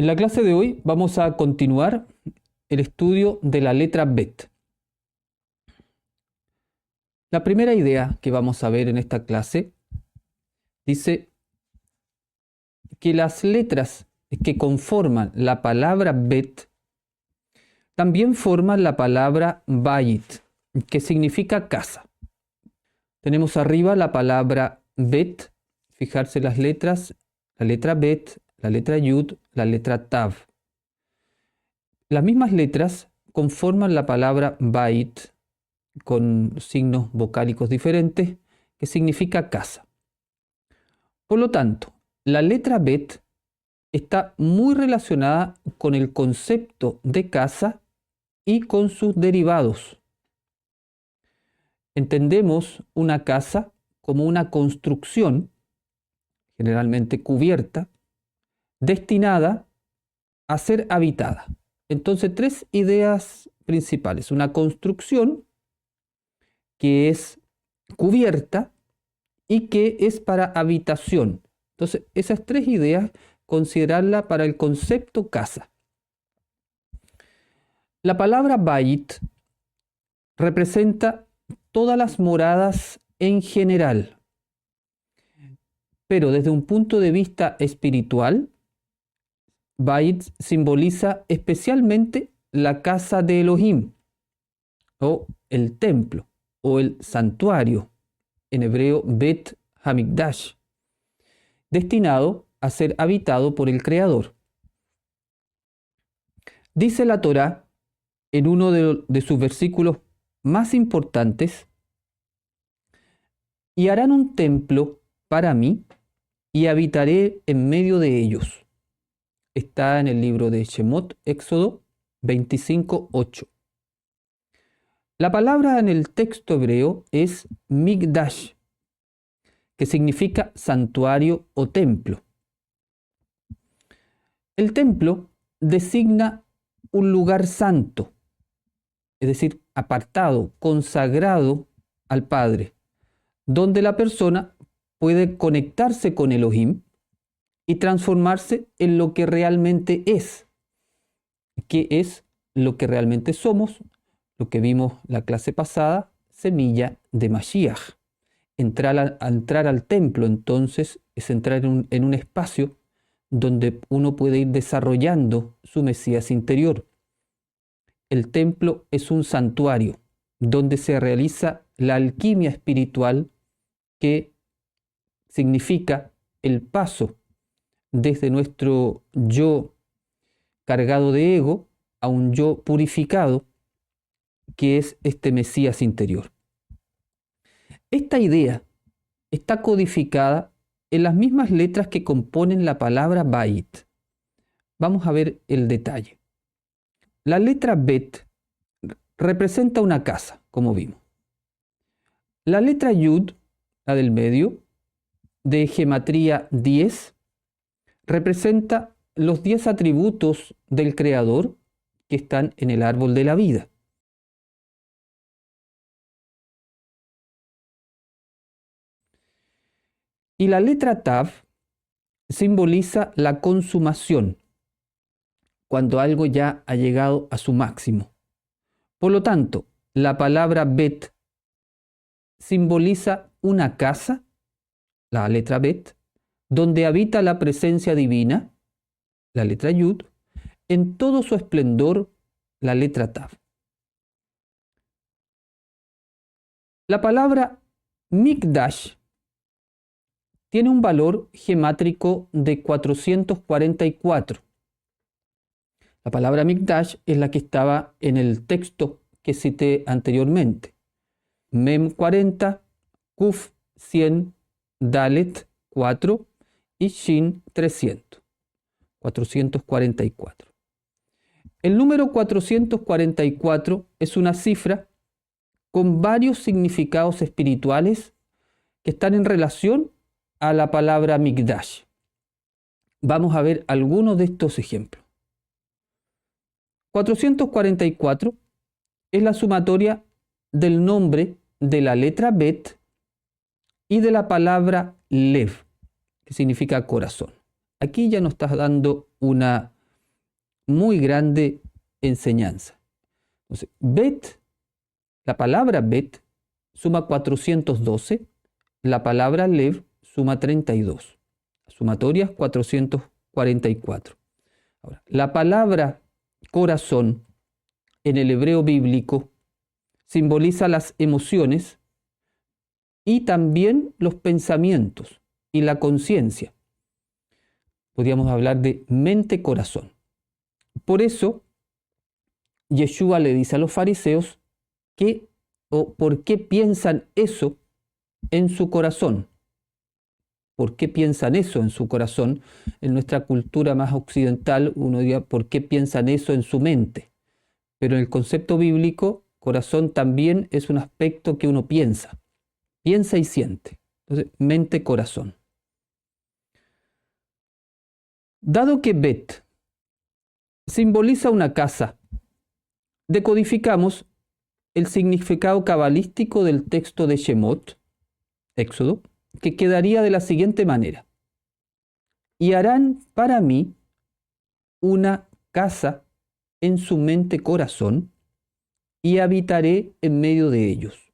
En la clase de hoy vamos a continuar el estudio de la letra Bet. La primera idea que vamos a ver en esta clase dice que las letras que conforman la palabra Bet también forman la palabra Bayit, que significa casa. Tenemos arriba la palabra Bet, fijarse las letras, la letra Bet, la letra Yud, la letra Tav. Las mismas letras conforman la palabra Bait con signos vocálicos diferentes, que significa casa. Por lo tanto, la letra Bet está muy relacionada con el concepto de casa y con sus derivados. Entendemos una casa como una construcción, generalmente cubierta, destinada a ser habitada. Entonces, tres ideas principales. Una construcción que es cubierta y que es para habitación. Entonces, esas tres ideas, considerarla para el concepto casa. La palabra Bayit representa todas las moradas en general, pero desde un punto de vista espiritual, Bayit simboliza especialmente la casa de Elohim, o el templo, o el santuario, en hebreo Bet Hamikdash, destinado a ser habitado por el Creador. Dice la Torá en uno de sus versículos más importantes: y harán un templo para mí y habitaré en medio de ellos. Está en el libro de Shemot, Éxodo 25:8. La palabra en el texto hebreo es Mikdash, que significa santuario o templo. El templo designa un lugar santo, es decir, apartado, consagrado al Padre, donde la persona puede conectarse con Elohim y transformarse en lo que realmente es, que es lo que realmente somos, lo que vimos la clase pasada, semilla de Mashiach. Entrar al templo, entonces, es entrar en un espacio donde uno puede ir desarrollando su Mesías interior. El templo es un santuario donde se realiza la alquimia espiritual, que significa el paso desde nuestro yo cargado de ego a un yo purificado, que es este Mesías interior. Esta idea está codificada en las mismas letras que componen la palabra Bayit. Vamos a ver el detalle. La letra Bet representa una casa, como vimos. La letra Yud, la del medio, de gematría 10, representa los 10 atributos del Creador que están en el árbol de la vida. Y la letra Tav simboliza la consumación, cuando algo ya ha llegado a su máximo. Por lo tanto, la palabra Bet simboliza una casa, la letra Bet, donde habita la presencia divina, la letra Yud, en todo su esplendor, la letra Tav. La palabra Mikdash tiene un valor gemátrico de 444. La palabra Mikdash es la que estaba en el texto que cité anteriormente. Mem 40, Kuf 100, Dalet 4 y Shin 300. 444. El número 444 es una cifra con varios significados espirituales que están en relación a la palabra Mikdash. Vamos a ver algunos de estos ejemplos. 444 es la sumatoria del nombre de la letra Bet y de la palabra Lev, que significa corazón. Aquí ya nos estás dando una muy grande enseñanza. Entonces, Bet, la palabra Bet suma 412, la palabra Lev suma 32. Sumatorias 444. Ahora, la palabra corazón en el hebreo bíblico simboliza las emociones y también los pensamientos y la conciencia. Podríamos hablar de mente-corazón. Por eso, Yeshua le dice a los fariseos por qué piensan eso en su corazón. ¿Por qué piensan eso en su corazón? En nuestra cultura más occidental uno diría, ¿por qué piensan eso en su mente? Pero en el concepto bíblico, corazón también es un aspecto que uno piensa y siente. Entonces, mente-corazón. Dado que Bet simboliza una casa, decodificamos el significado cabalístico del texto de Shemot, Éxodo, que quedaría de la siguiente manera. Y harán para mí una casa en su mente-corazón y habitaré en medio de ellos.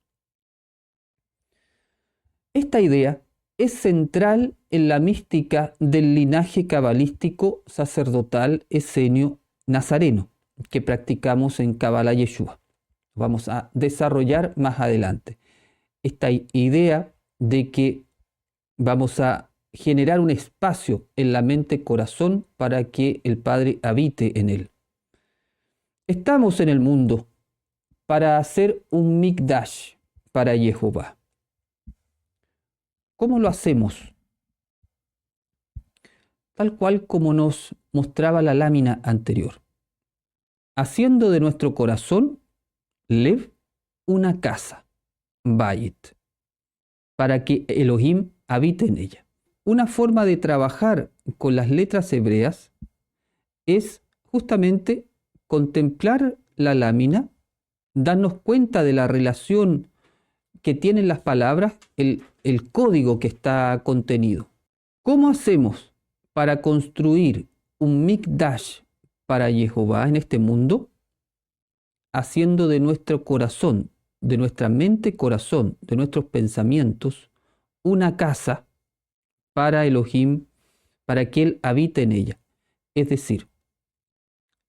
Esta idea es central en la mística del linaje cabalístico sacerdotal esenio nazareno que practicamos en Kabbalah Yeshua. Vamos a desarrollar más adelante esta idea de que vamos a generar un espacio en la mente-corazón para que el Padre habite en él. Estamos en el mundo para hacer un mikdash para Jehová. ¿Cómo lo hacemos? Tal cual como nos mostraba la lámina anterior. Haciendo de nuestro corazón, Lev, una casa, Bayit, para que Elohim habite en ella. Una forma de trabajar con las letras hebreas es justamente contemplar la lámina, darnos cuenta de la relación que tienen las palabras, el código que está contenido. ¿Cómo hacemos para construir un mikdash para Jehová en este mundo? Haciendo de nuestro corazón, de nuestra mente-corazón, de nuestros pensamientos, una casa para Elohim, para que Él habite en ella. Es decir,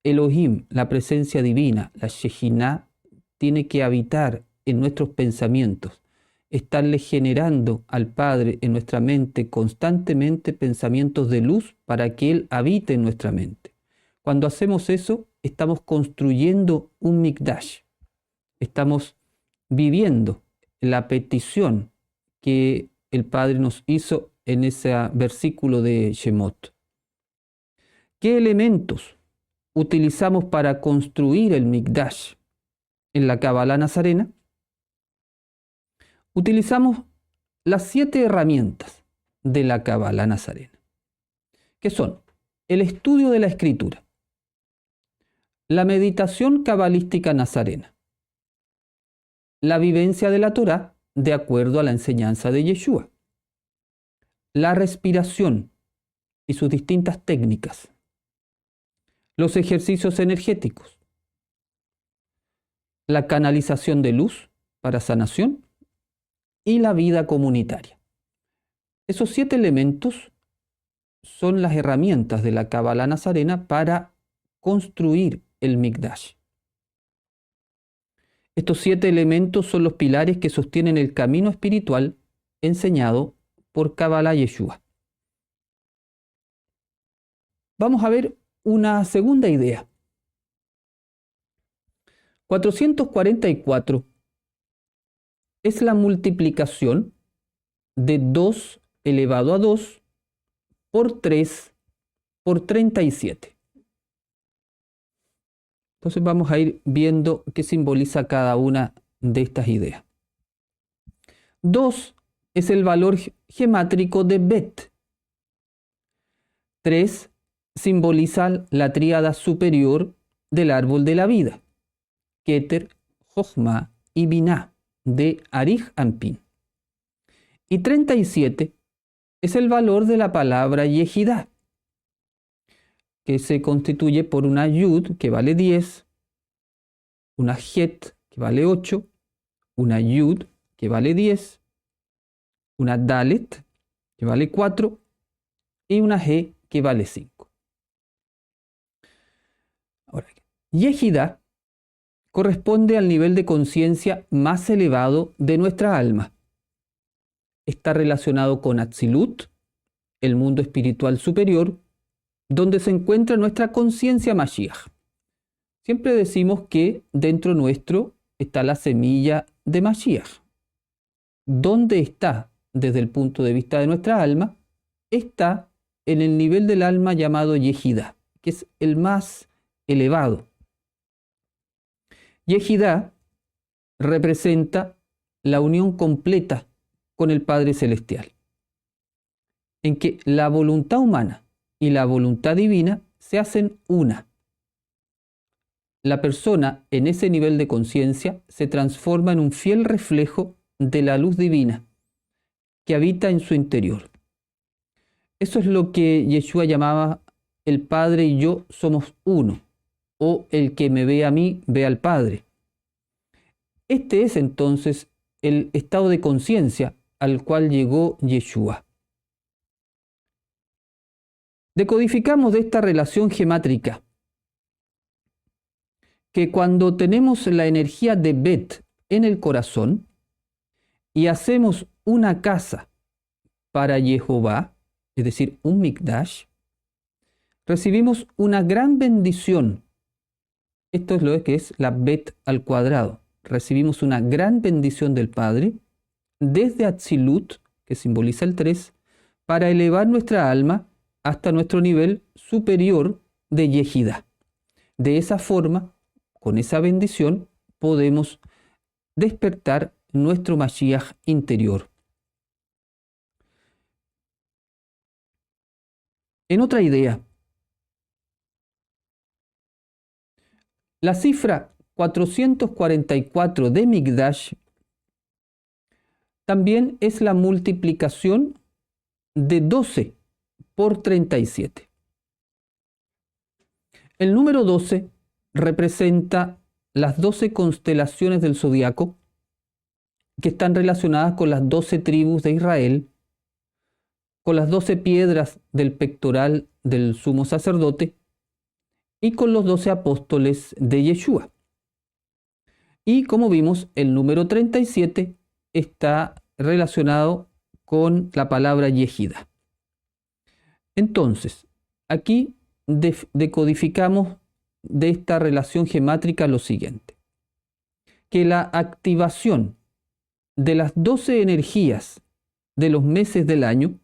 Elohim, la presencia divina, la Shejinah, tiene que habitar en nuestros pensamientos, estarle generando al Padre en nuestra mente constantemente pensamientos de luz para que Él habite en nuestra mente. Cuando hacemos eso, estamos construyendo un mikdash. Estamos viviendo la petición que el Padre nos hizo en ese versículo de Shemot. ¿Qué elementos utilizamos para construir el mikdash en la Kabbalah nazarena? Utilizamos las 7 herramientas de la Kabbalah nazarena, que son el estudio de la Escritura, la meditación cabalística nazarena, la vivencia de la Torá de acuerdo a la enseñanza de Yeshua, la respiración y sus distintas técnicas, los ejercicios energéticos, la canalización de luz para sanación y la vida comunitaria. Esos 7 elementos son las herramientas de la Kabbalah nazarena para construir el mikdash. Estos 7 elementos son los pilares que sostienen el camino espiritual enseñado por Kabbalah Yeshua. Vamos a ver una segunda idea. 444 es la multiplicación de 2 elevado a 2 por 3 por 37. Entonces vamos a ir viendo qué simboliza cada una de estas ideas. 2 es el valor gemátrico de Bet. 3 simboliza la tríada superior del árbol de la vida, Keter, Jochma y Binah, de Arij Anpin. Y 37 es el valor de la palabra Yehidá. que se constituye por una Yud, que vale 10, una Het, que vale 8, una Yud, que vale 10, una Dalet, que vale 4, y una He, que vale 5. Ahora, Yehidá corresponde al nivel de conciencia más elevado de nuestra alma. Está relacionado con Atzilut, el mundo espiritual superior, donde se encuentra nuestra conciencia Mashiach. Siempre decimos que dentro nuestro está la semilla de Mashiach. ¿Dónde está desde el punto de vista de nuestra alma? Está en el nivel del alma llamado Yehidá, que es el más elevado. Yehidá representa la unión completa con el Padre Celestial, en que la voluntad humana y la voluntad divina se hacen una. La persona en ese nivel de conciencia se transforma en un fiel reflejo de la luz divina que habita en su interior. Eso es lo que Yeshua llamaba el Padre y yo somos uno, o el que me ve a mí ve al Padre. Este es entonces el estado de conciencia al cual llegó Yeshua. Decodificamos de esta relación gemátrica que cuando tenemos la energía de Bet en el corazón y hacemos una casa para Jehová, es decir, un Mikdash, recibimos una gran bendición. Esto es lo que es la Bet al cuadrado. Recibimos una gran bendición del Padre desde Atzilut, que simboliza el 3, para elevar nuestra alma hasta nuestro nivel superior de Yehidá. De esa forma, con esa bendición, podemos despertar nuestro Mashiach interior. En otra idea, la cifra 444 de Mikdash también es la multiplicación de 12 por 37. El número 12 representa las 12 constelaciones del zodiaco que están relacionadas con las 12 tribus de Israel, con las 12 piedras del pectoral del sumo sacerdote y con los 12 apóstoles de Yeshua. Y como vimos, el número 37 está relacionado con la palabra Yehidá. Entonces, aquí decodificamos de esta relación gemátrica lo siguiente: que la activación de las 12 energías de los meses del año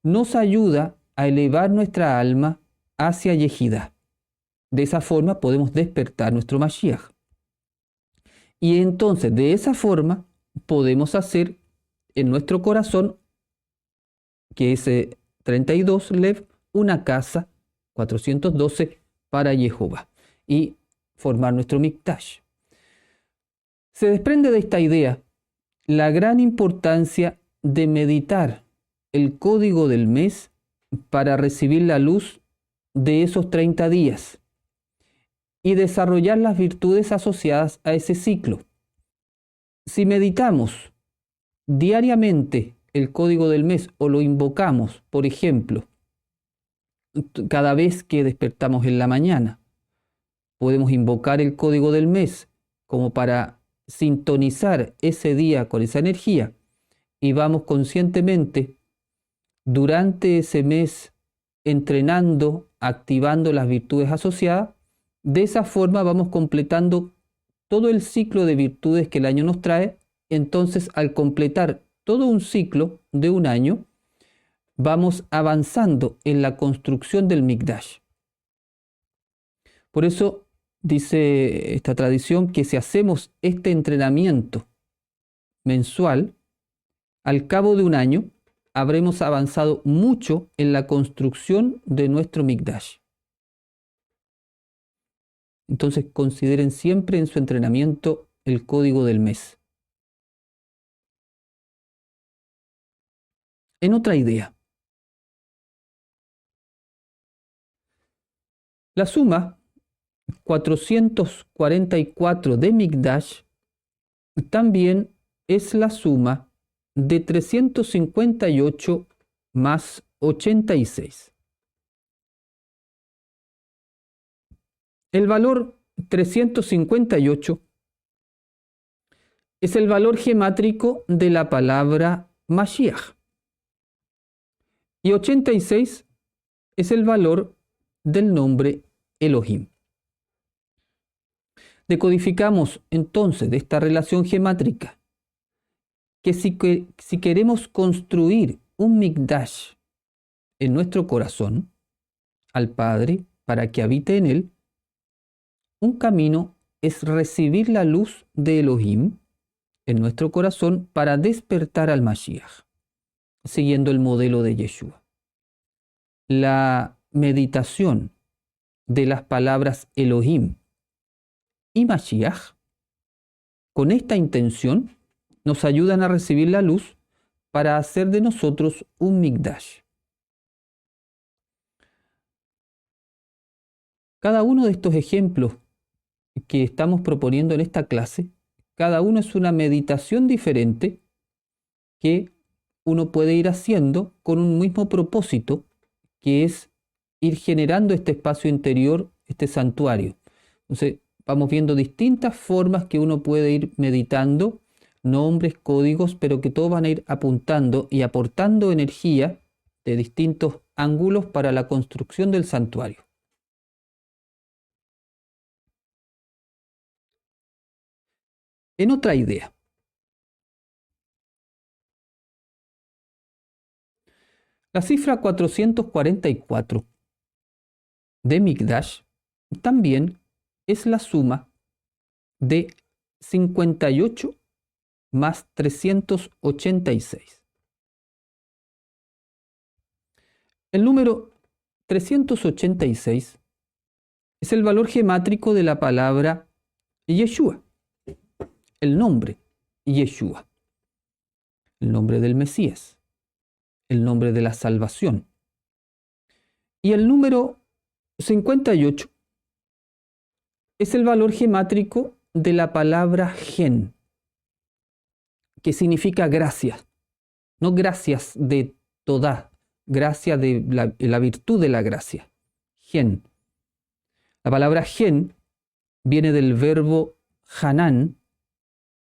nos ayuda a elevar nuestra alma hacia Yehidá. De esa forma podemos despertar nuestro Mashiach. Y entonces, de esa forma, podemos hacer en nuestro corazón, que es 32 Lev, una casa 412 para Jehová y formar nuestro Mikdash. Se desprende de esta idea la gran importancia de meditar el código del mes para recibir la luz de esos 30 días y desarrollar las virtudes asociadas a ese ciclo. Si meditamos diariamente el código del mes o lo invocamos, por ejemplo, cada vez que despertamos en la mañana, podemos invocar el código del mes como para sintonizar ese día con esa energía y vamos conscientemente durante ese mes entrenando, activando las virtudes asociadas. De esa forma vamos completando todo el ciclo de virtudes que el año nos trae. Entonces, al completar todo un ciclo de un año, vamos avanzando en la construcción del Mikdash. Por eso dice esta tradición que si hacemos este entrenamiento mensual, al cabo de un año habremos avanzado mucho en la construcción de nuestro Mikdash. Entonces consideren siempre en su entrenamiento el código del mes. En otra idea, La suma 444 de Mikdash también es la suma de 358 más 86. El valor 358 es el valor gemátrico de la palabra Mashiach. Y 86 es el valor del nombre Elohim. Decodificamos entonces de esta relación gemátrica que si queremos construir un Mikdash en nuestro corazón, al Padre, para que habite en él, un camino es recibir la luz de Elohim en nuestro corazón para despertar al Mashiach, siguiendo el modelo de Yeshua. La meditación de las palabras Elohim y Mashiach, con esta intención, nos ayudan a recibir la luz para hacer de nosotros un Mikdash. Cada uno de estos ejemplos que estamos proponiendo en esta clase, cada uno es una meditación diferente que uno puede ir haciendo con un mismo propósito, que es ir generando este espacio interior, este santuario. Entonces, vamos viendo distintas formas que uno puede ir meditando, nombres, códigos, pero que todos van a ir apuntando y aportando energía de distintos ángulos para la construcción del santuario. En otra idea, la cifra 444 de Mikdash también es la suma de 58 más 386. El número 386 es el valor gemátrico de la palabra Yeshua, el nombre Yeshua, el nombre del Mesías, el nombre de la salvación. Y el número 58 es el valor gemátrico de la palabra gen, que significa gracia, no gracias de toda, gracia de la virtud de la gracia. Gen. La palabra gen viene del verbo hanan,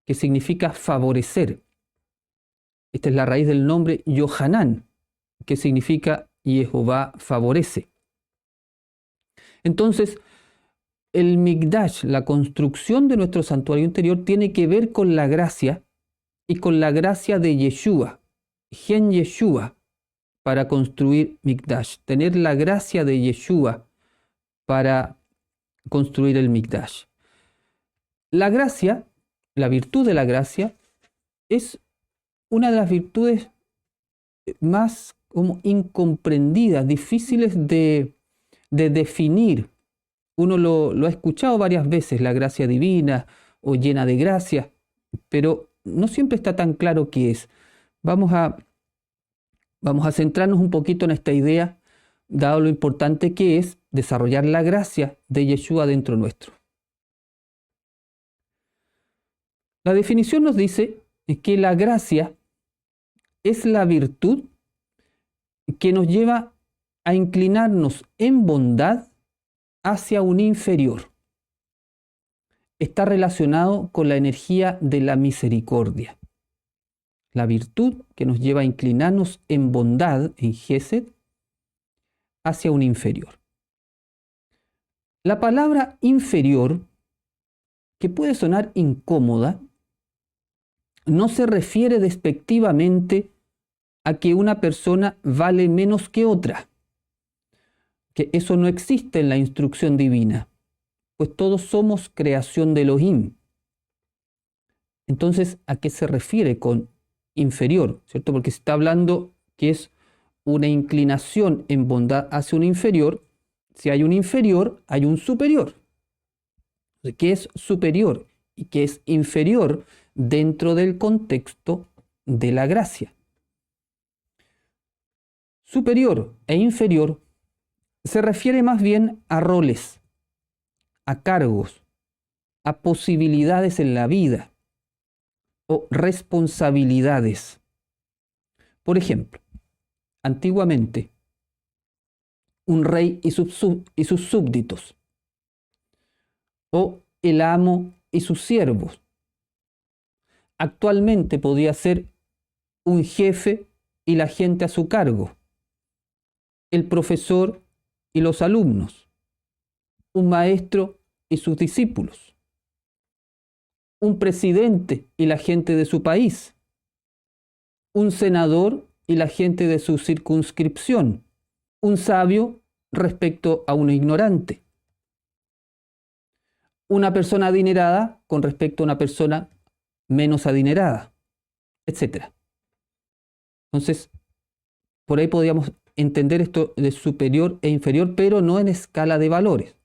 que significa favorecer. Esta es la raíz del nombre Yohanan, que significa Jehová favorece. Entonces, el Mikdash, la construcción de nuestro santuario interior, tiene que ver con la gracia y con la gracia de Yeshua, Gen Yeshua, para construir Mikdash. Tener la gracia de Yeshua para construir el Mikdash. La gracia, la virtud de la gracia, es una de las virtudes más como incomprendidas, difíciles de definir. Uno lo ha escuchado varias veces, la gracia divina o llena de gracia, pero no siempre está tan claro qué es. Vamos a centrarnos un poquito en esta idea, dado lo importante que es desarrollar la gracia de Yeshua dentro nuestro. La definición nos dice que la gracia es la virtud que nos lleva a inclinarnos en bondad hacia un inferior. Está relacionado con la energía de la misericordia. La virtud que nos lleva a inclinarnos en bondad, en Gesed, hacia un inferior. La palabra inferior, que puede sonar incómoda, no se refiere despectivamente a que una persona vale menos que otra, que eso no existe en la instrucción divina, pues todos somos creación de Elohim. Entonces, ¿a qué se refiere con inferior? ¿Cierto? Porque se está hablando que es una inclinación en bondad hacia un inferior. Si hay un inferior, hay un superior. ¿Qué es superior y qué es inferior dentro del contexto de la gracia? Superior e inferior se refiere más bien a roles, a cargos, a posibilidades en la vida o responsabilidades. Por ejemplo, antiguamente, un rey y sus súbditos, o el amo y sus siervos. Actualmente podría ser un jefe y la gente a su cargo, el profesor y los alumnos, un maestro y sus discípulos, un presidente y la gente de su país, un senador y la gente de su circunscripción, un sabio respecto a un ignorante, una persona adinerada con respecto a una persona menos adinerada, etc. Entonces, por ahí podríamos entender esto de superior e inferior, pero no en escala de valores.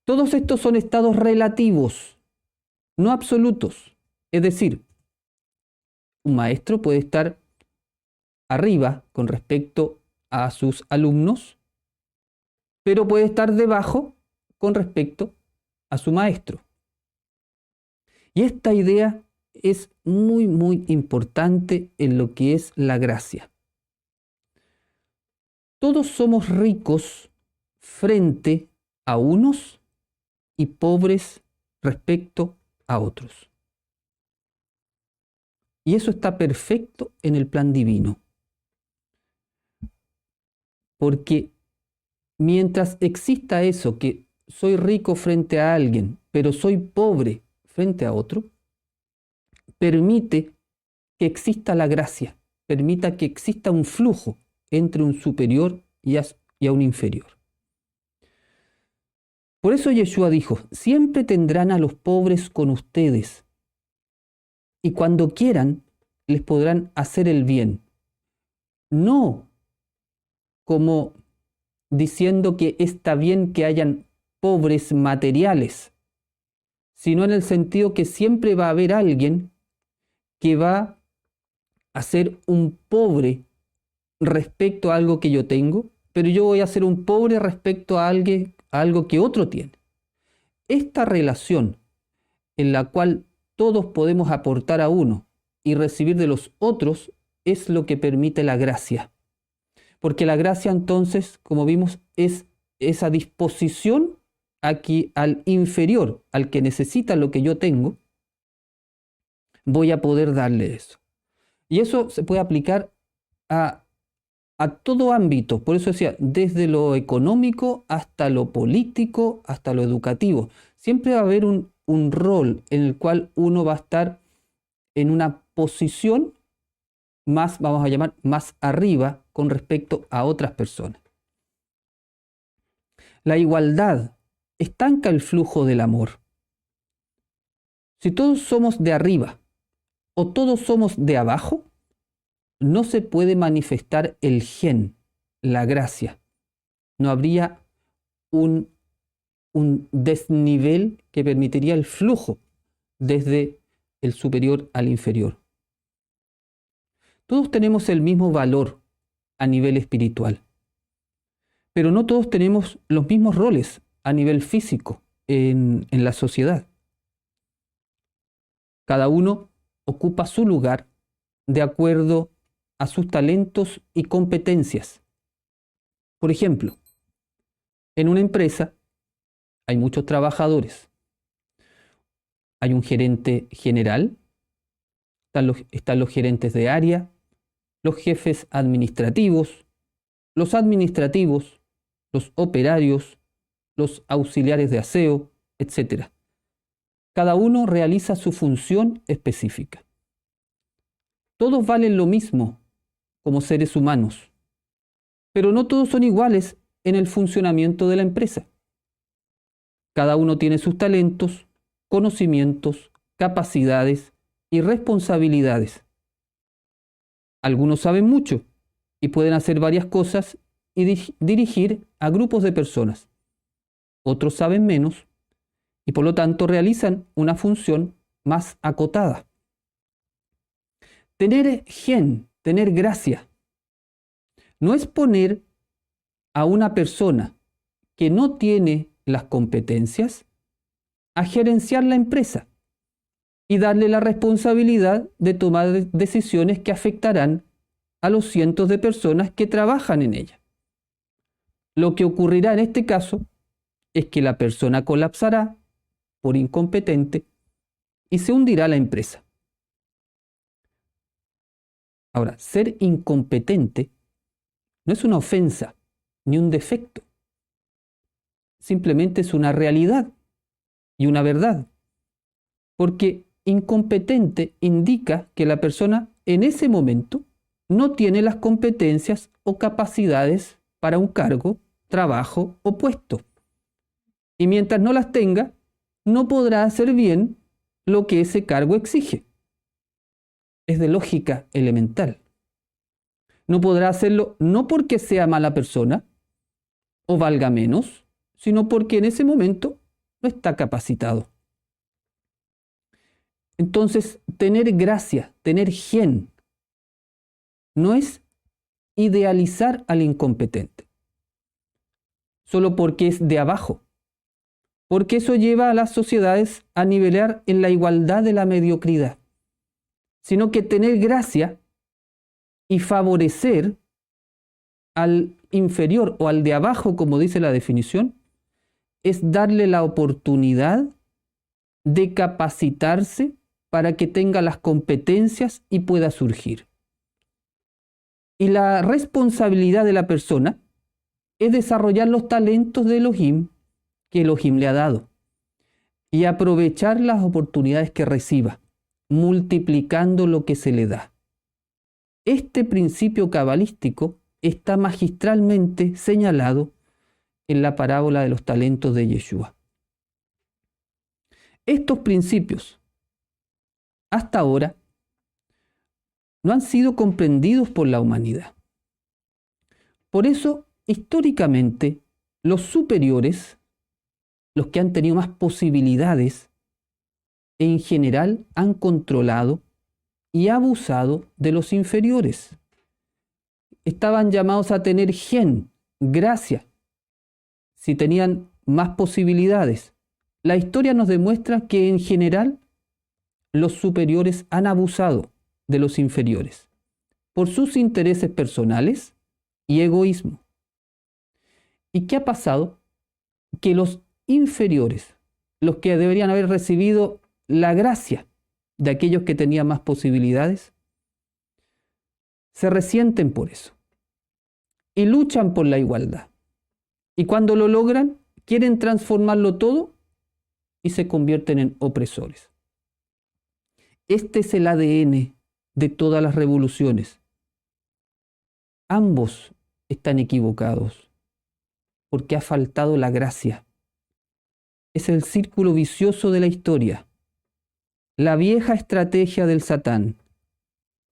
Todos estos son estados relativos, no absolutos. Es decir, un maestro puede estar arriba con respecto a sus alumnos, pero puede estar debajo con respecto a su maestro. Y esta idea es muy, muy importante en lo que es la gracia. Todos somos ricos frente a unos y pobres respecto a otros. Y eso está perfecto en el plan divino. Porque mientras exista eso, que soy rico frente a alguien, pero soy pobre frente a otro, permite que exista la gracia, permita que exista un flujo entre un superior y a un inferior. Por eso Yeshua dijo, siempre tendrán a los pobres con ustedes y cuando quieran les podrán hacer el bien. No como diciendo que está bien que hayan pobres materiales, sino en el sentido que siempre va a haber alguien que va a ser un pobre respecto a algo que yo tengo, pero yo voy a ser un pobre respecto a algo que otro tiene. Esta relación en la cual todos podemos aportar a uno y recibir de los otros es lo que permite la gracia. Porque la gracia entonces, como vimos, es esa disposición aquí al inferior, al que necesita lo que yo tengo, voy a poder darle eso. Y eso se puede aplicar a todo ámbito, por eso decía, desde lo económico hasta lo político, hasta lo educativo. Siempre va a haber un rol en el cual uno va a estar en una posición más, vamos a llamar, más arriba con respecto a otras personas. La igualdad estanca el flujo del amor. Si todos somos de arriba o todos somos de abajo, no se puede manifestar el gen, la gracia. No habría un desnivel que permitiría el flujo desde el superior al inferior. Todos tenemos el mismo valor a nivel espiritual, pero no todos tenemos los mismos roles a nivel físico en la sociedad. Cada uno ocupa su lugar de acuerdo a sus talentos y competencias. Por ejemplo, en una empresa hay muchos trabajadores. Hay un gerente general, están los gerentes de área, los jefes administrativos, los operarios, los auxiliares de aseo, etc. Cada uno realiza su función específica. Todos valen lo mismo como seres humanos, pero no todos son iguales en el funcionamiento de la empresa. Cada uno tiene sus talentos, conocimientos, capacidades y responsabilidades. Algunos saben mucho y pueden hacer varias cosas y dirigir a grupos de personas. Otros saben menos y por lo tanto realizan una función más acotada. Tener gen, tener gracia, no es poner a una persona que no tiene las competencias a gerenciar la empresa y darle la responsabilidad de tomar decisiones que afectarán a los cientos de personas que trabajan en ella. Lo que ocurrirá en este caso es que la persona colapsará por incompetente y se hundirá la empresa. Ahora, ser incompetente no es una ofensa ni un defecto. Simplemente es una realidad y una verdad. Porque incompetente indica que la persona en ese momento no tiene las competencias o capacidades para un cargo, trabajo o puesto. Y mientras no las tenga, no podrá hacer bien lo que ese cargo exige. Es de lógica elemental. No podrá hacerlo no porque sea mala persona o valga menos, sino porque en ese momento no está capacitado. Entonces, tener gracia, tener gen, no es idealizar al incompetente, solo porque es de abajo, porque eso lleva a las sociedades a nivelar en la igualdad de la mediocridad, sino que tener gracia y favorecer al inferior o al de abajo, como dice la definición, es darle la oportunidad de capacitarse para que tenga las competencias y pueda surgir. Y la responsabilidad de la persona es desarrollar los talentos de Elohim que Elohim le ha dado y aprovechar las oportunidades que reciba, multiplicando lo que se le da. Este principio cabalístico está magistralmente señalado en la parábola de los talentos de Yeshua. Estos principios, hasta ahora, no han sido comprendidos por la humanidad. Por eso, históricamente, los superiores, los que han tenido más posibilidades, en general han controlado y abusado de los inferiores. Estaban llamados a tener gen, gracia, si tenían más posibilidades. La historia nos demuestra que en general los superiores han abusado de los inferiores por sus intereses personales y egoísmo. ¿Y qué ha pasado? Que los inferiores, los que deberían haber recibido la gracia de aquellos que tenían más posibilidades, se resienten por eso y luchan por la igualdad. Y cuando lo logran, quieren transformarlo todo y se convierten en opresores. Este es el ADN de todas las revoluciones. Ambos están equivocados porque ha faltado la gracia. Es el círculo vicioso de la historia. La vieja estrategia del Satán: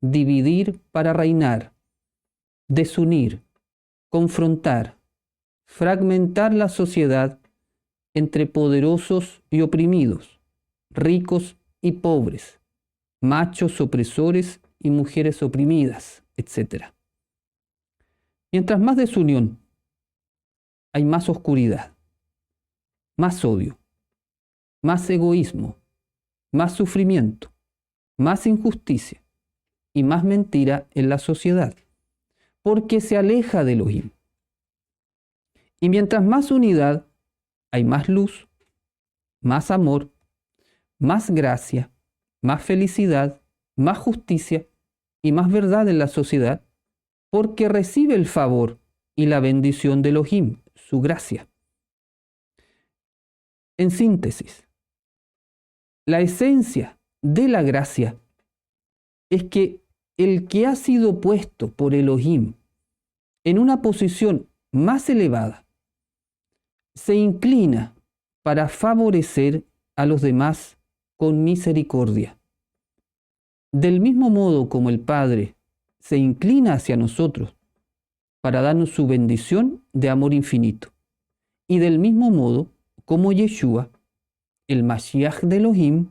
dividir para reinar, desunir, confrontar, fragmentar la sociedad entre poderosos y oprimidos, ricos y pobres, machos opresores y mujeres oprimidas, etc. Mientras más desunión, hay más oscuridad, más odio, más egoísmo, más sufrimiento, más injusticia y más mentira en la sociedad, porque se aleja de Elohim. Y mientras más unidad, hay más luz, más amor, más gracia, más felicidad, más justicia y más verdad en la sociedad, porque recibe el favor y la bendición de Elohim, su gracia. En síntesis, la esencia de la gracia es que el que ha sido puesto por Elohim en una posición más elevada se inclina para favorecer a los demás con misericordia. Del mismo modo como el Padre se inclina hacia nosotros para darnos su bendición de amor infinito, y del mismo modo como Yeshua, el Mashiach de Elohim,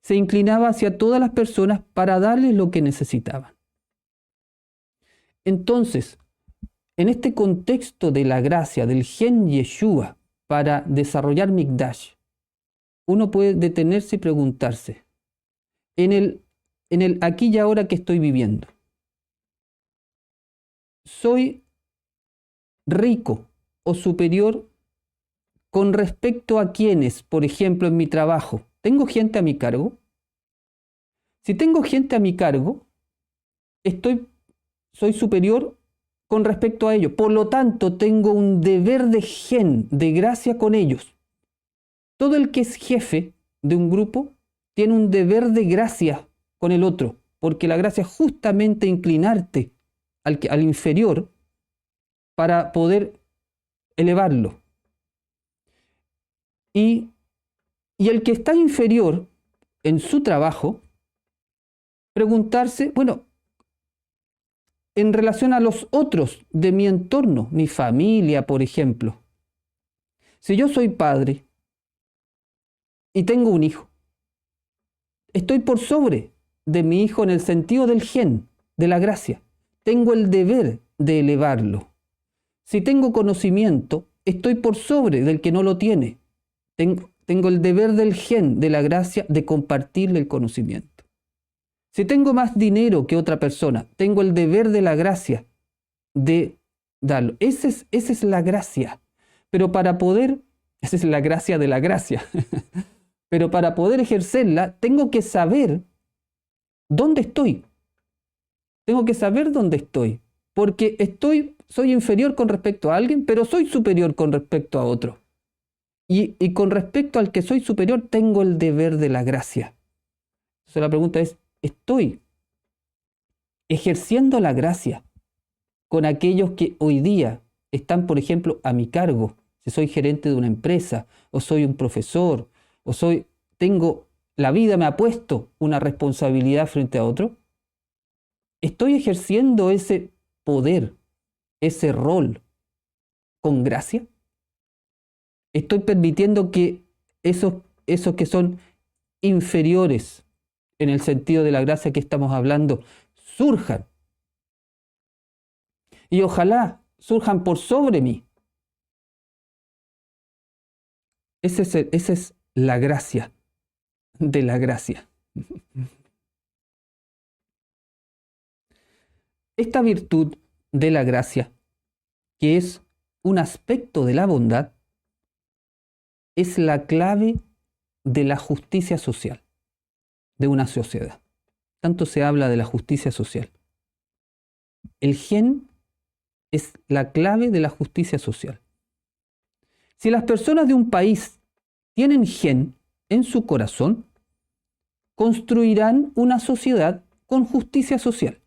se inclinaba hacia todas las personas para darles lo que necesitaban. Entonces, En este contexto de la gracia, del gen Yeshua, para desarrollar Mikdash, uno puede detenerse y preguntarse, en el aquí y ahora que estoy viviendo, ¿soy rico o superior con respecto a quienes, por ejemplo, en mi trabajo, tengo gente a mi cargo? Si tengo gente a mi cargo, soy superior con respecto a ellos. Por lo tanto, tengo un deber de gen, de gracia con ellos. Todo el que es jefe de un grupo tiene un deber de gracia con el otro, porque la gracia es justamente inclinarte al inferior para poder elevarlo. Y el que está inferior en su trabajo, preguntarse, bueno, en relación a los otros de mi entorno, mi familia, por ejemplo, si yo soy padre y tengo un hijo, estoy por sobre de mi hijo en el sentido del gen, de la gracia. Tengo el deber de elevarlo. Si tengo conocimiento, estoy por sobre del que no lo tiene. Tengo el deber del gen, de la gracia, de compartirle el conocimiento. Si tengo más dinero que otra persona, tengo el deber de la gracia de darlo. Esa es la gracia. Pero para poder, esa es la gracia de la gracia. Pero para poder ejercerla, tengo que saber dónde estoy. Tengo que saber dónde estoy. Porque soy inferior con respecto a alguien, pero soy superior con respecto a otro. Y con respecto al que soy superior, tengo el deber de la gracia. Entonces la pregunta es, ¿estoy ejerciendo la gracia con aquellos que hoy día están, por ejemplo, a mi cargo? Si soy gerente de una empresa, o soy un profesor, la vida me ha puesto una responsabilidad frente a otro. ¿Estoy ejerciendo ese poder, ese rol con gracia? ¿Estoy permitiendo que esos que son inferiores en el sentido de la gracia que estamos hablando surjan? Y ojalá surjan por sobre mí. Esa es la gracia de la gracia. Esta virtud de la gracia, que es un aspecto de la bondad, es la clave de la justicia social de una sociedad. Tanto se habla de la justicia social. El gen es la clave de la justicia social. Si las personas de un país tienen gen en su corazón, construirán una sociedad con justicia social.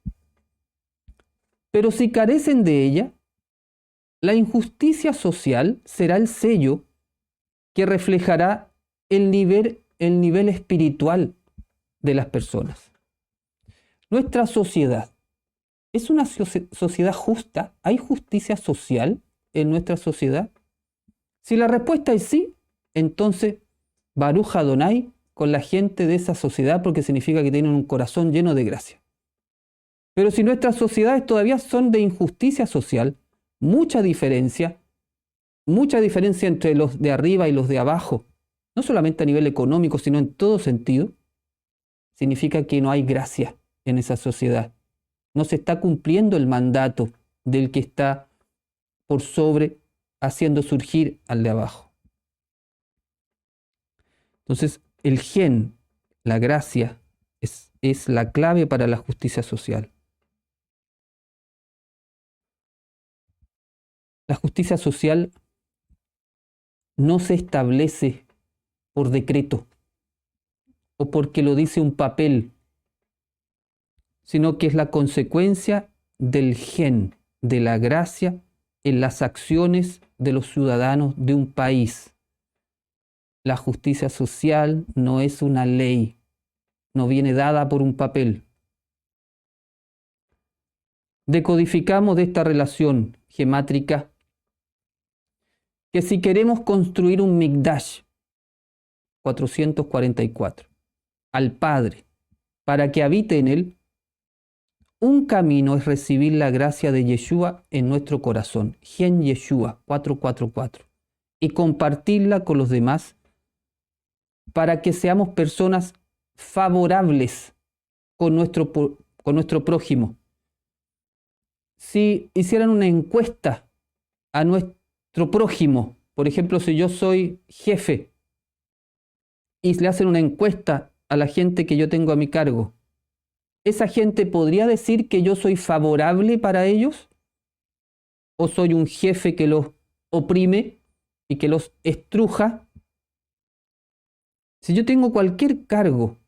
Pero si carecen de ella, la injusticia social será el sello que reflejará el nivel espiritual de las personas. Nuestra sociedad es una sociedad justa. ¿Hay justicia social en nuestra sociedad? Si la respuesta es sí, entonces Baruch Adonai con la gente de esa sociedad, porque significa que tienen un corazón lleno de gracia. Pero si nuestras sociedades todavía son de injusticia social, mucha diferencia entre los de arriba y los de abajo, no solamente a nivel económico, sino en todo sentido, significa que no hay gracia en esa sociedad. No se está cumpliendo el mandato del que está por sobre, haciendo surgir al de abajo. Entonces, el gen, la gracia, es la clave para la justicia social. La justicia social no se establece por decreto o porque lo dice un papel, sino que es la consecuencia del gen, de la gracia en las acciones de los ciudadanos de un país. La justicia social no es una ley, no viene dada por un papel. Decodificamos de esta relación gemátrica que si queremos construir un Mikdash 444 al Padre para que habite en él, un camino es recibir la gracia de Yeshua en nuestro corazón, Gen Yeshua 444, y compartirla con los demás para que seamos personas favorables con nuestro prójimo. Si hicieran una encuesta a nuestro prójimo, por ejemplo, si yo soy jefe y le hacen una encuesta a la gente que yo tengo a mi cargo, ¿esa gente podría decir que yo soy favorable para ellos? ¿O soy un jefe que los oprime y que los estruja? Si yo tengo cualquier cargo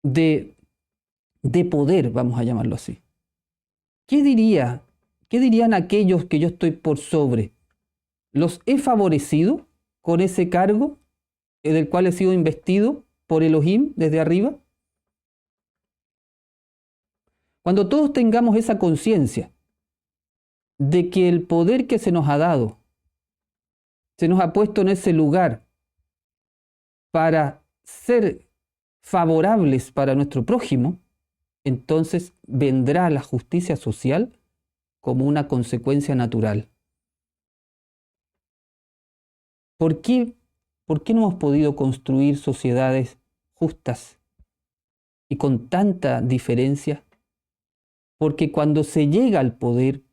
de poder, vamos a llamarlo así, ¿qué dirían aquellos que yo estoy por sobre? ¿Los he favorecido con ese cargo del cual he sido investido por Elohim desde arriba? Cuando todos tengamos esa conciencia de que el poder que se nos ha dado, se nos ha puesto en ese lugar para ser favorables para nuestro prójimo, entonces vendrá la justicia social como una consecuencia natural. ¿Por qué no hemos podido construir sociedades justas y con tanta diferencia? Porque cuando se llega al poder,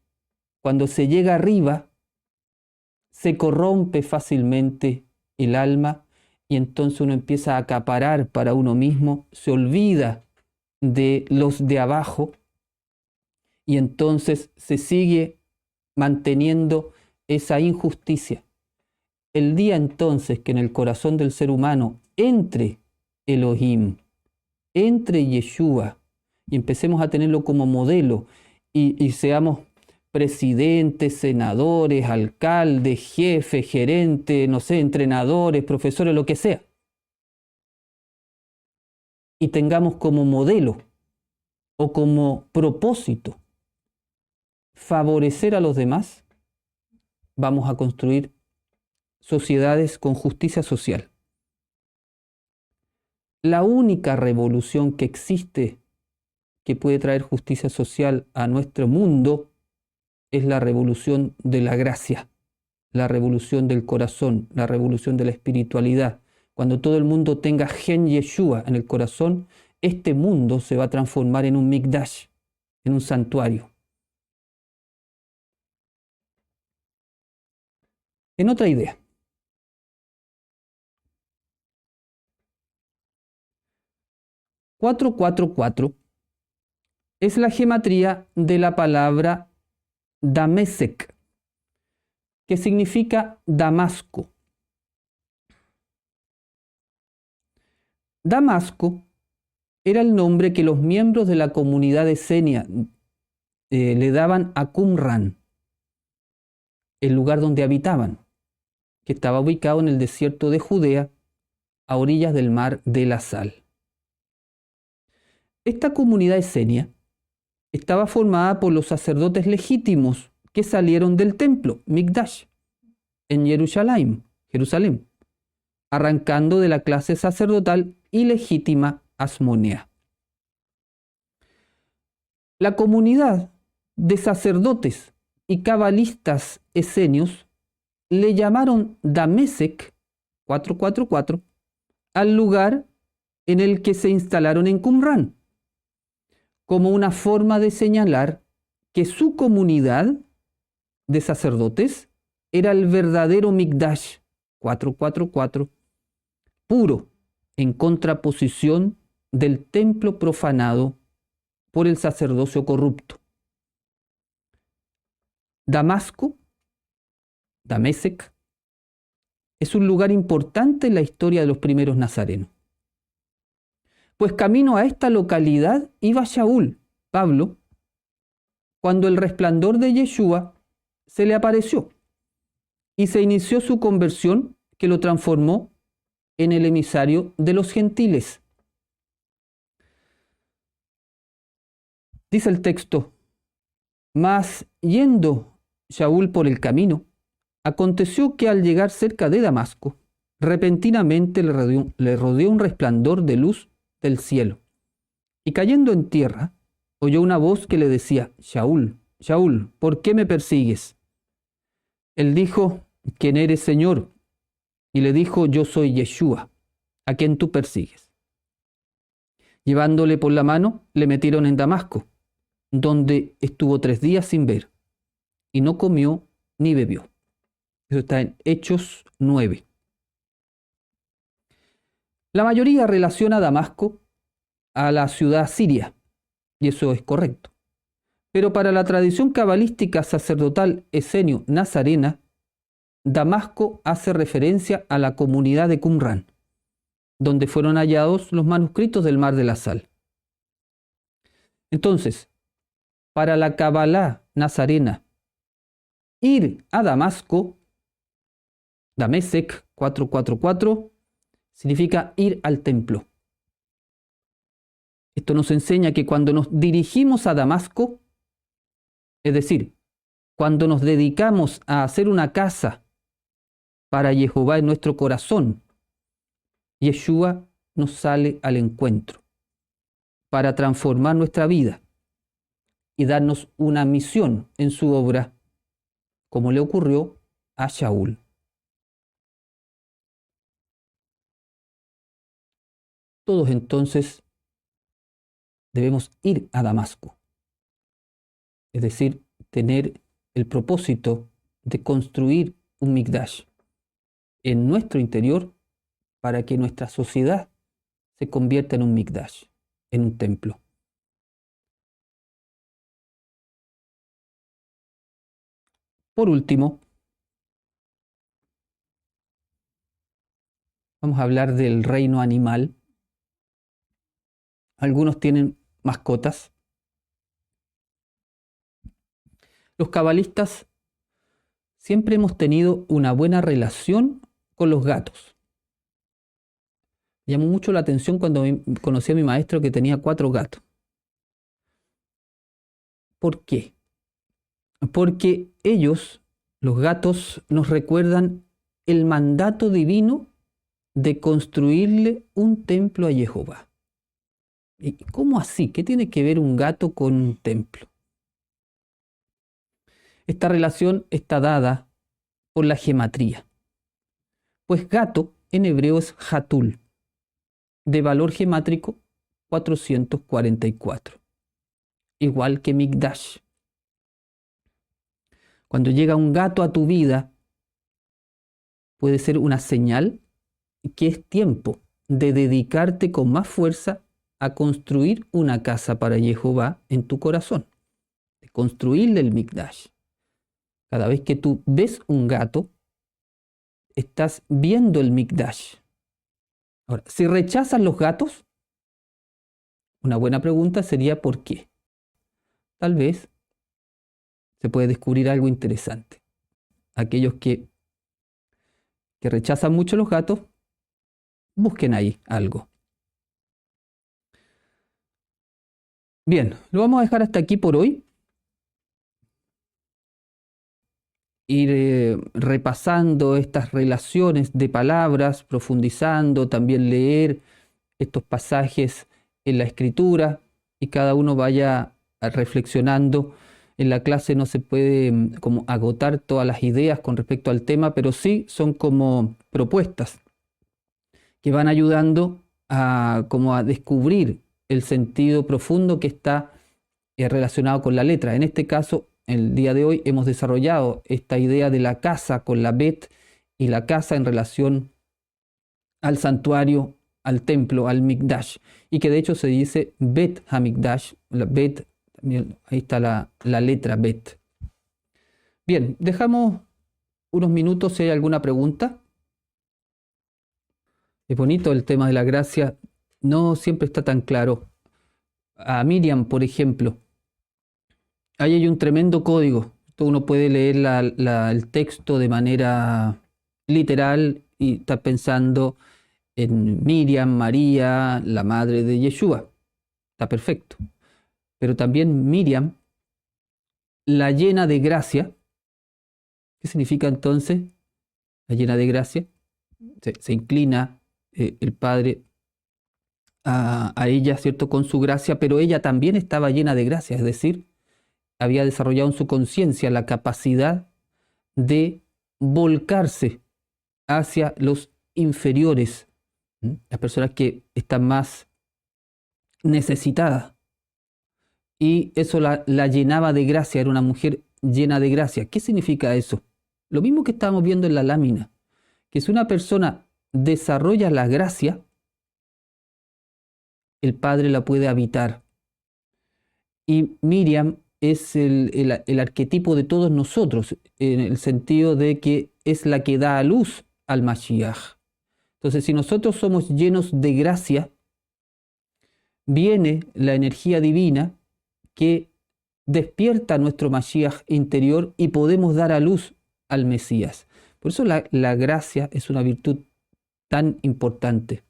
cuando se llega arriba, se corrompe fácilmente el alma y entonces uno empieza a acaparar para uno mismo, se olvida de los de abajo y entonces se sigue manteniendo esa injusticia. El día entonces que en el corazón del ser humano entre Elohim, entre Yeshua, y empecemos a tenerlo como modelo y seamos presidentes, senadores, alcaldes, jefes, gerentes, no sé, entrenadores, profesores, lo que sea. Y tengamos como modelo o como propósito favorecer a los demás, vamos a construir sociedades con justicia social. La única revolución que existe que puede traer justicia social a nuestro mundo es la revolución de la gracia, la revolución del corazón, la revolución de la espiritualidad. Cuando todo el mundo tenga Gen Yeshua en el corazón, este mundo se va a transformar en un Mikdash, en un santuario. En otra idea, (444) es la gematría de la palabra Damesek, que significa Damasco. Damasco era el nombre que los miembros de la comunidad esenia le daban a Qumran, el lugar donde habitaban, que estaba ubicado en el desierto de Judea, a orillas del mar de la Sal. Esta comunidad esenia estaba formada por los sacerdotes legítimos que salieron del templo, Mikdash, en Jerusalén, arrancando de la clase sacerdotal y legítima asmonea. La comunidad de sacerdotes y cabalistas esenios le llamaron Damesek 444 al lugar en el que se instalaron en Qumran, como una forma de señalar que su comunidad de sacerdotes era el verdadero Mikdash 444, puro, en contraposición del templo profanado por el sacerdocio corrupto. Damasco, Damesek, es un lugar importante en la historia de los primeros nazarenos. Pues camino a esta localidad iba Shaul, Pablo, cuando el resplandor de Yeshua se le apareció y se inició su conversión que lo transformó en el emisario de los gentiles. Dice el texto: mas yendo Shaul por el camino, aconteció que al llegar cerca de Damasco, repentinamente le rodeó un resplandor de luz del cielo, y cayendo en tierra, oyó una voz que le decía: Shaul, Shaul, ¿por qué me persigues? Él dijo: ¿Quién eres, Señor? Y le dijo: Yo soy Yeshua, a quien tú persigues. Llevándole por la mano, le metieron en Damasco, donde estuvo 3 días sin ver, y no comió ni bebió. Eso está en Hechos 9. La mayoría relaciona a Damasco a la ciudad siria, y eso es correcto. Pero para la tradición cabalística sacerdotal esenio nazarena, Damasco hace referencia a la comunidad de Qumrán, donde fueron hallados los manuscritos del Mar de la Sal. Entonces, para la Cabalá nazarena, ir a Damasco, Damesek 444, significa ir al templo. Esto nos enseña que cuando nos dirigimos a Damasco, es decir, cuando nos dedicamos a hacer una casa para Jehová en nuestro corazón, Yeshua nos sale al encuentro para transformar nuestra vida y darnos una misión en su obra, como le ocurrió a Shaul. Todos entonces debemos ir a Damasco, es decir, tener el propósito de construir un Mikdash en nuestro interior para que nuestra sociedad se convierta en un Mikdash, en un templo. Por último, vamos a hablar del reino animal. Algunos tienen mascotas. Los cabalistas siempre hemos tenido una buena relación con los gatos. Me llamó mucho la atención cuando conocí a mi maestro que tenía 4 gatos. ¿Por qué? Porque ellos, los gatos, nos recuerdan el mandato divino de construirle un templo a Jehová. ¿Y cómo así? ¿Qué tiene que ver un gato con un templo? Esta relación está dada por la gematría. Pues gato en hebreo es hatul, de valor gemátrico 444, igual que Mikdash. Cuando llega un gato a tu vida, puede ser una señal que es tiempo de dedicarte con más fuerza a construir una casa para Jehová en tu corazón, de construirle el Mikdash. Cada vez que tú ves un gato, estás viendo el Mikdash. Ahora, si rechazas los gatos, una buena pregunta sería ¿por qué? Tal vez se puede descubrir algo interesante. Aquellos que rechazan mucho los gatos, busquen ahí algo. Bien, lo vamos a dejar hasta aquí por hoy. Ir repasando estas relaciones de palabras, profundizando, también leer estos pasajes en la escritura y cada uno vaya reflexionando. En la clase no se puede como agotar todas las ideas con respecto al tema, pero sí son como propuestas que van ayudando como a descubrir el sentido profundo que está relacionado con la letra. En este caso, el día de hoy hemos desarrollado esta idea de la casa con la Bet y la casa en relación al santuario, al templo, al Mikdash, y que de hecho se dice Bet HaMikdash, la Bet, también, ahí está la letra Bet. Bien, dejamos unos minutos si hay alguna pregunta. Es bonito el tema de la gracia, no siempre está tan claro. A Miriam, por ejemplo, ahí hay un tremendo código. Uno puede leer el texto de manera literal y estar pensando en Miriam, María, la madre de Yeshua. Está perfecto. Pero también Miriam, la llena de gracia. ¿Qué significa entonces la llena de gracia? Se inclina el Padre a ella, ¿cierto?, con su gracia, pero ella también estaba llena de gracia, es decir, había desarrollado en su conciencia la capacidad de volcarse hacia los inferiores, las personas que están más necesitadas. Y eso la llenaba de gracia, era una mujer llena de gracia. ¿Qué significa eso? Lo mismo que estábamos viendo en la lámina, que si una persona desarrolla la gracia, el Padre la puede habitar. Y Miriam es el arquetipo de todos nosotros, en el sentido de que es la que da a luz al Mashiach. Entonces, si nosotros somos llenos de gracia, viene la energía divina que despierta nuestro Mashiach interior y podemos dar a luz al Mesías. Por eso la gracia es una virtud tan importante.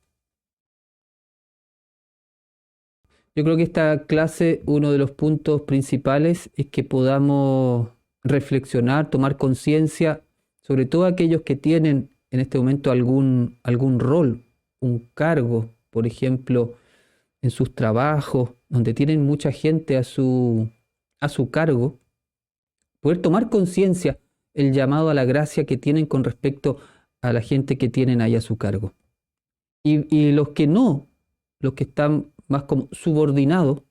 Yo creo que esta clase, uno de los puntos principales es que podamos reflexionar, tomar conciencia, sobre todo aquellos que tienen en este momento algún rol, un cargo, por ejemplo, en sus trabajos, donde tienen mucha gente a su cargo, poder tomar conciencia el llamado a la gracia que tienen con respecto a la gente que tienen ahí a su cargo. Y los que no, los que están más como subordinados,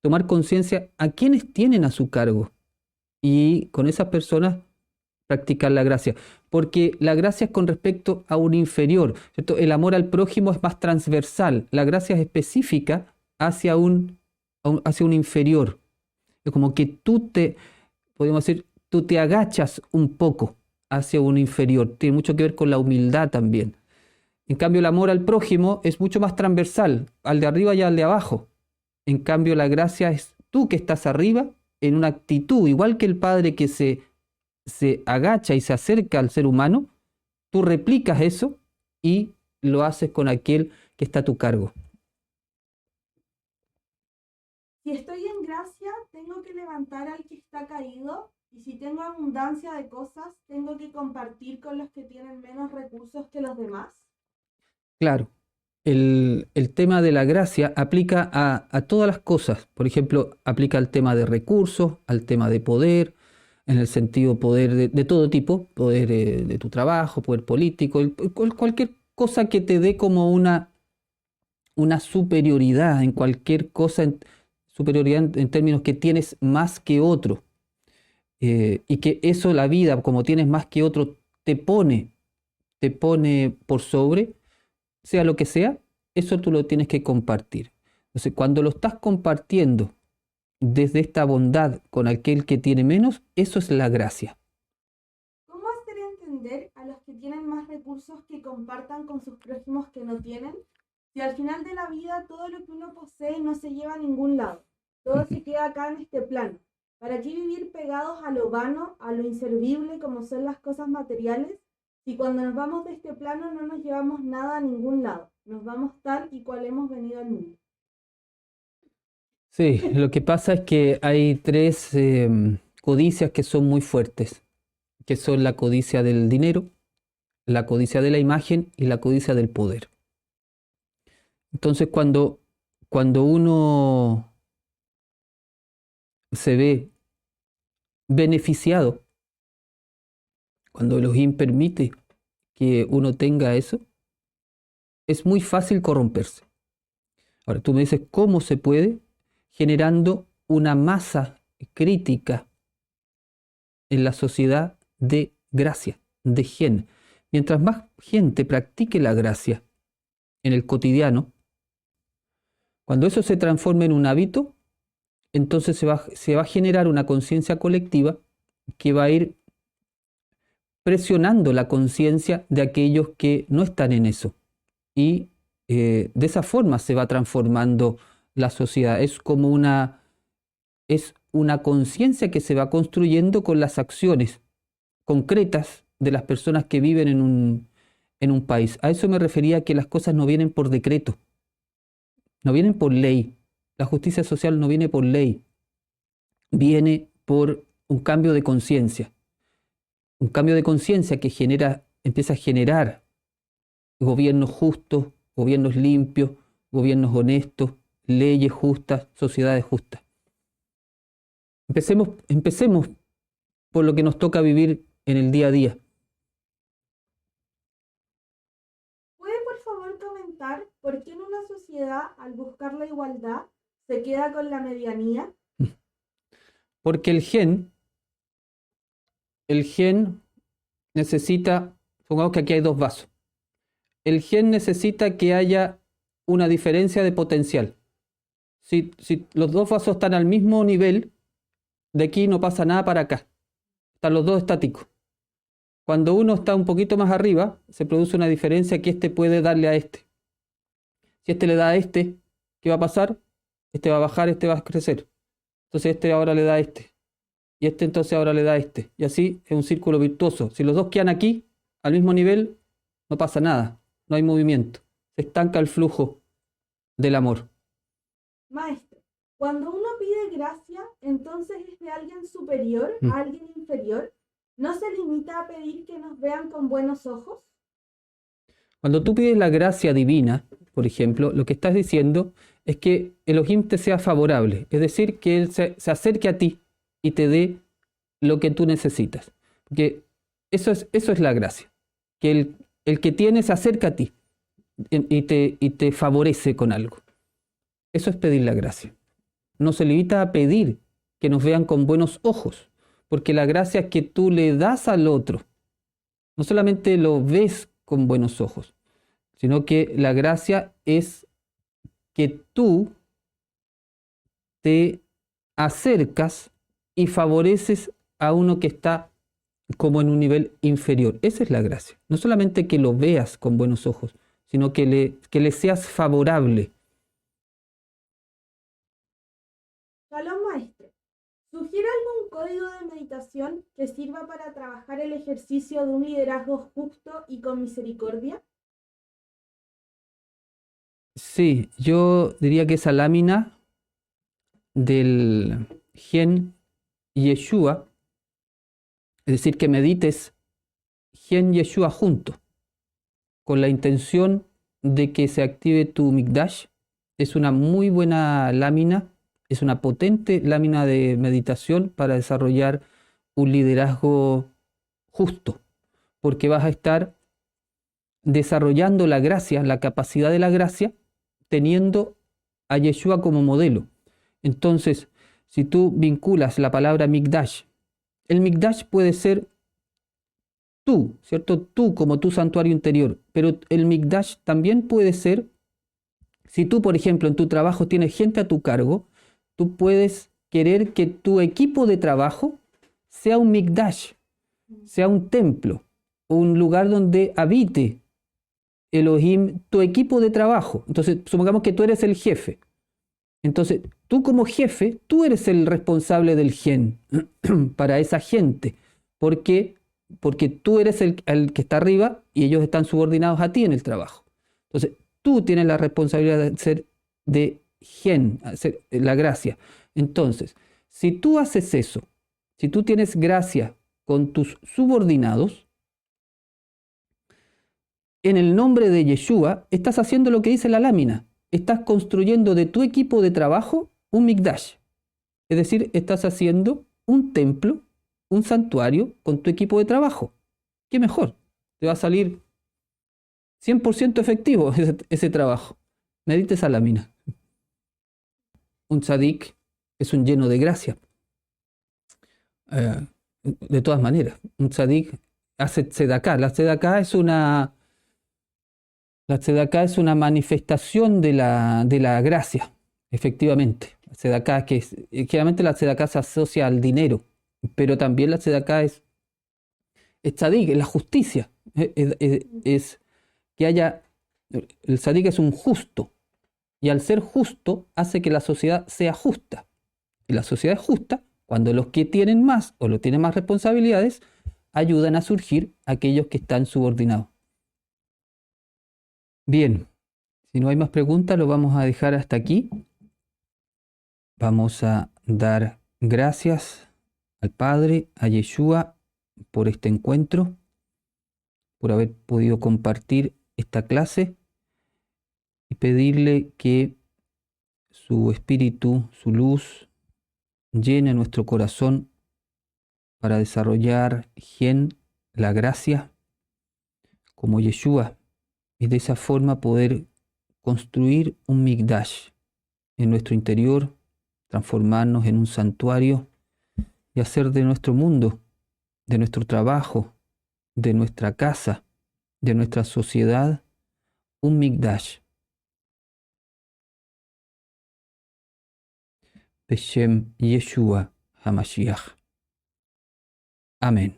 tomar conciencia a quienes tienen a su cargo y con esas personas practicar la gracia. Porque la gracia es con respecto a un inferior, ¿cierto? El amor al prójimo es más transversal, la gracia es específica hacia un inferior. Es como que podemos decir, tú te agachas un poco hacia un inferior. Tiene mucho que ver con la humildad también. En cambio, el amor al prójimo es mucho más transversal, al de arriba y al de abajo. En cambio, la gracia es tú que estás arriba en una actitud, igual que el Padre que se agacha y se acerca al ser humano, tú replicas eso y lo haces con aquel que está a tu cargo. Si estoy en gracia, tengo que levantar al que está caído, y si tengo abundancia de cosas, tengo que compartir con los que tienen menos recursos que los demás. Claro, el tema de la gracia aplica a todas las cosas. Por ejemplo, aplica al tema de recursos, al tema de poder, en el sentido poder de todo tipo, poder de tu trabajo, poder político, cualquier cosa que te dé como una superioridad en cualquier cosa, superioridad en términos que tienes más que otro. Y que eso, la vida, como tienes más que otro, te pone por sobre, sea lo que sea, eso tú lo tienes que compartir. Entonces, cuando lo estás compartiendo desde esta bondad con aquel que tiene menos, eso es la gracia. ¿Cómo hacer entender a los que tienen más recursos que compartan con sus prójimos que no tienen? Si al final de la vida todo lo que uno posee no se lleva a ningún lado, todo se queda acá en este plano. ¿Para qué vivir pegados a lo vano, a lo inservible como son las cosas materiales? Si cuando nos vamos de este plano no nos llevamos nada a ningún lado, nos vamos tal y cual hemos venido al mundo. Sí, lo que pasa es que hay tres codicias que son muy fuertes, que son la codicia del dinero, la codicia de la imagen y la codicia del poder. Entonces, cuando uno se ve beneficiado, cuando Elohim permite que uno tenga eso, es muy fácil corromperse. Ahora, tú me dices, ¿cómo se puede? Generando una masa crítica en la sociedad de gracia, de gen. Mientras más gente practique la gracia en el cotidiano, cuando eso se transforme en un hábito, entonces se va a generar una conciencia colectiva que va a ir presionando la conciencia de aquellos que no están en eso. Y de esa forma se va transformando la sociedad. Es como una conciencia que se va construyendo con las acciones concretas de las personas que viven en un país. A eso me refería, que las cosas no vienen por decreto, no vienen por ley. La justicia social no viene por ley, viene por un cambio de conciencia. Un cambio de conciencia que empieza a generar gobiernos justos, gobiernos limpios, gobiernos honestos, leyes justas, sociedades justas. Empecemos por lo que nos toca vivir en el día a día. ¿Puede por favor comentar por qué en una sociedad, al buscar la igualdad, se queda con la medianía? Porque el gen necesita, supongamos que aquí hay 2 vasos. El gen necesita que haya una diferencia de potencial. Si los 2 vasos están al mismo nivel, de aquí no pasa nada para acá. Están los 2 estáticos. Cuando uno está un poquito más arriba, se produce una diferencia que este puede darle a este. Si este le da a este, ¿qué va a pasar? Este va a bajar, este va a crecer. Entonces este ahora le da a este. Y este entonces ahora le da a este. Y así es un círculo virtuoso. Si los 2 quedan aquí, al mismo nivel, no pasa nada. No hay movimiento. Se estanca el flujo del amor. Maestro, cuando uno pide gracia, entonces es de alguien superior a alguien inferior. ¿No se limita a pedir que nos vean con buenos ojos? Cuando tú pides la gracia divina, por ejemplo, lo que estás diciendo es que Elohim te sea favorable. Es decir, que Él se acerque a ti y te dé lo que tú necesitas. Porque eso es la gracia. Que el que tiene se acerca a ti y te favorece con algo. Eso es pedir la gracia. No se limita a pedir que nos vean con buenos ojos, porque la gracia es que tú le das al otro. No solamente lo ves con buenos ojos, sino que la gracia es que tú te acercas y favoreces a uno que está como en un nivel inferior. Esa es la gracia. No solamente que lo veas con buenos ojos, sino que le seas favorable. Shalom, maestro. ¿Sugiere algún código de meditación que sirva para trabajar el ejercicio de un liderazgo justo y con misericordia? Sí, yo diría que esa lámina del Gen Yeshua, es decir, que medites Gen Yeshua junto, con la intención de que se active tu Mikdash, es una muy buena lámina, es una potente lámina de meditación para desarrollar un liderazgo justo, porque vas a estar desarrollando la gracia, la capacidad de la gracia, teniendo a Yeshua como modelo. Entonces, si tú vinculas la palabra Mikdash, el Mikdash puede ser tú, ¿cierto? Tú como tu santuario interior, pero el Mikdash también puede ser, si tú, por ejemplo, en tu trabajo tienes gente a tu cargo, tú puedes querer que tu equipo de trabajo sea un Mikdash, sea un templo, un lugar donde habite Elohim, tu equipo de trabajo. Entonces, supongamos que tú eres el jefe. Entonces, tú como jefe, tú eres el responsable del gen para esa gente. ¿Por qué? Porque tú eres el que está arriba y ellos están subordinados a ti en el trabajo. Entonces, tú tienes la responsabilidad de ser de gen, hacer la gracia. Entonces, si tú haces eso, si tú tienes gracia con tus subordinados, en el nombre de Yeshua, estás haciendo lo que dice la lámina. Estás construyendo de tu equipo de trabajo un Mikdash. Es decir, estás haciendo un templo, un santuario con tu equipo de trabajo. ¿Qué mejor? Te va a salir 100% efectivo ese trabajo. Medita esa lámina. Un tzadik es un lleno de gracia. De todas maneras, un tzadik hace tzedaká. La tzedaká es una manifestación de la gracia, efectivamente. La tzedaká, generalmente la tzedaká se asocia al dinero, pero también la tzedaká es tzadik, es la justicia. Es que haya, el tzadik es un justo, y al ser justo hace que la sociedad sea justa. Y la sociedad es justa cuando los que tienen más o los tienen más responsabilidades ayudan a surgir aquellos que están subordinados. Bien, si no hay más preguntas, lo vamos a dejar hasta aquí. Vamos a dar gracias al Padre, a Yeshua, por este encuentro, por haber podido compartir esta clase. Y pedirle que su espíritu, su luz, llene nuestro corazón para desarrollar gen, la gracia, como Yeshua, y de esa forma poder construir un Mikdash en nuestro interior, transformarnos en un santuario y hacer de nuestro mundo, de nuestro trabajo, de nuestra casa, de nuestra sociedad, un Mikdash. Beshem Yeshua HaMashiach. Amén.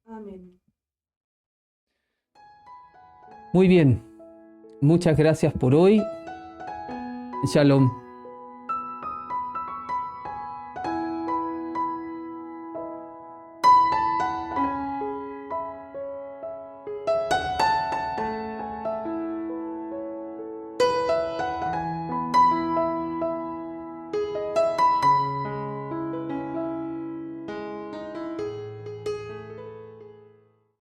Amén. Muy bien, muchas gracias por hoy. Shalom.